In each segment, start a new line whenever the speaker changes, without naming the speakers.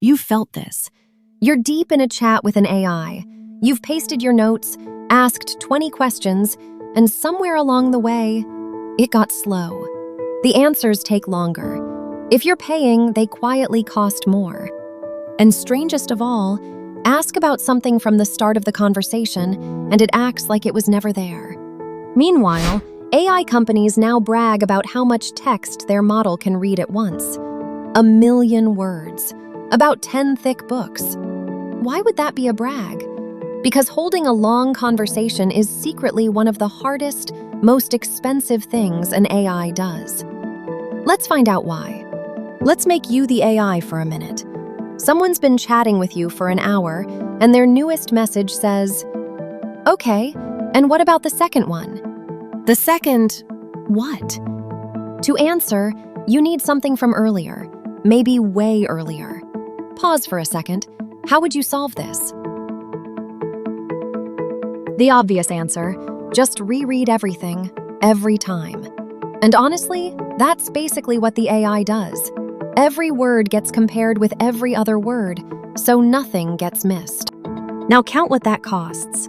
You've felt this. You're deep in a chat with an AI. You've pasted your notes, asked 20 questions, and somewhere along the way, it got slow. The answers take longer. If you're paying, they quietly cost more. And strangest of all, ask about something from the start of the conversation, and it acts like it was never there. Meanwhile, AI companies now brag about how much text their model can read at once. 1 million words. About 10 thick books. Why would that be a brag? Because holding a long conversation is secretly one of the hardest, most expensive things an AI does. Let's find out why. Let's make you the AI for a minute. Someone's been chatting with you for an hour, and their newest message says, "Okay, and what about the second one?" The second, what? To answer, you need something from earlier, maybe way earlier. Pause for a second. How would you solve this? The obvious answer, just reread everything, every time. And honestly, that's basically what the AI does. Every word gets compared with every other word, so nothing gets missed. Now count what that costs.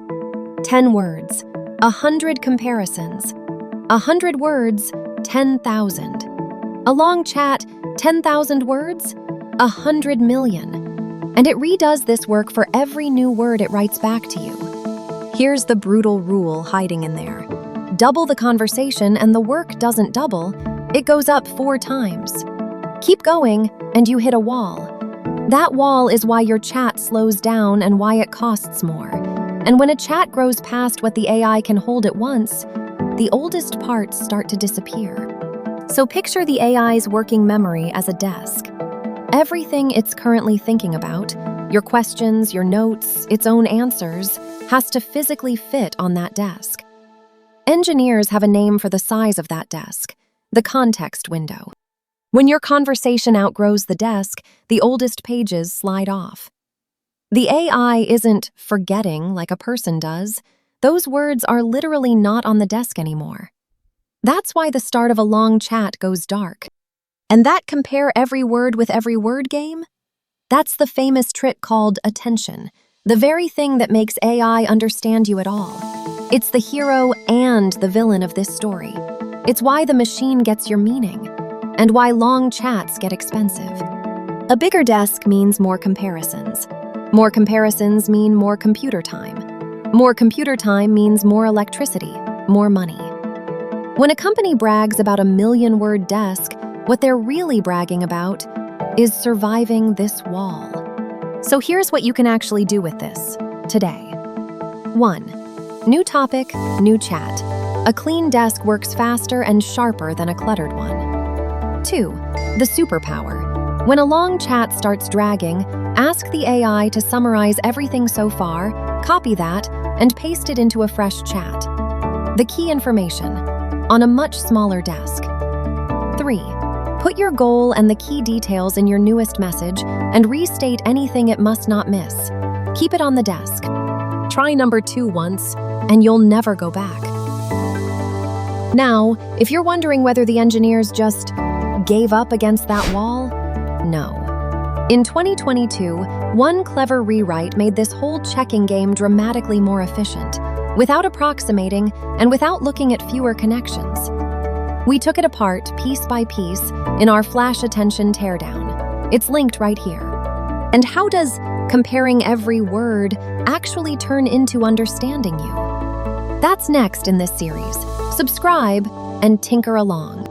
10 words, 100 comparisons. 100 words, 10,000. A long chat, 10,000 words, 100 million. And it redoes this work for every new word it writes back to you. Here's the brutal rule hiding in there. Double the conversation and the work doesn't double, it goes up 4 times. Keep going and you hit a wall. That wall is why your chat slows down and why it costs more. And when a chat grows past what the AI can hold at once, the oldest parts start to disappear. So picture the AI's working memory as a desk. Everything it's currently thinking about, your questions, your notes, its own answers, has to physically fit on that desk. Engineers have a name for the size of that desk, the context window. When your conversation outgrows the desk, the oldest pages slide off. The AI isn't forgetting like a person does. Those words are literally not on the desk anymore. That's why the start of a long chat goes dark. And that compare every word with every word game? That's the famous trick called attention, the very thing that makes AI understand you at all. It's the hero and the villain of this story. It's why the machine gets your meaning, and why long chats get expensive. A bigger desk means more comparisons. More comparisons mean more computer time. More computer time means more electricity, more money. When a company brags about a 1 million-word desk, what they're really bragging about is surviving this wall. So here's what you can actually do with this today. 1. New topic, new chat. A clean desk works faster and sharper than a cluttered one. 2. The superpower. When a long chat starts dragging, ask the AI to summarize everything so far, copy that, and paste it into a fresh chat. The key information, on a much smaller desk. 3. Put your goal and the key details in your newest message and restate anything it must not miss. Keep it on the desk. Try number 2 once, and you'll never go back. Now, if you're wondering whether the engineers just gave up against that wall, no. In 2022, one clever rewrite made this whole checking game dramatically more efficient, without approximating and without looking at fewer connections. We took it apart piece by piece in our Flash Attention Teardown. It's linked right here. And how does comparing every word actually turn into understanding you? That's next in this series. Subscribe and tinker along.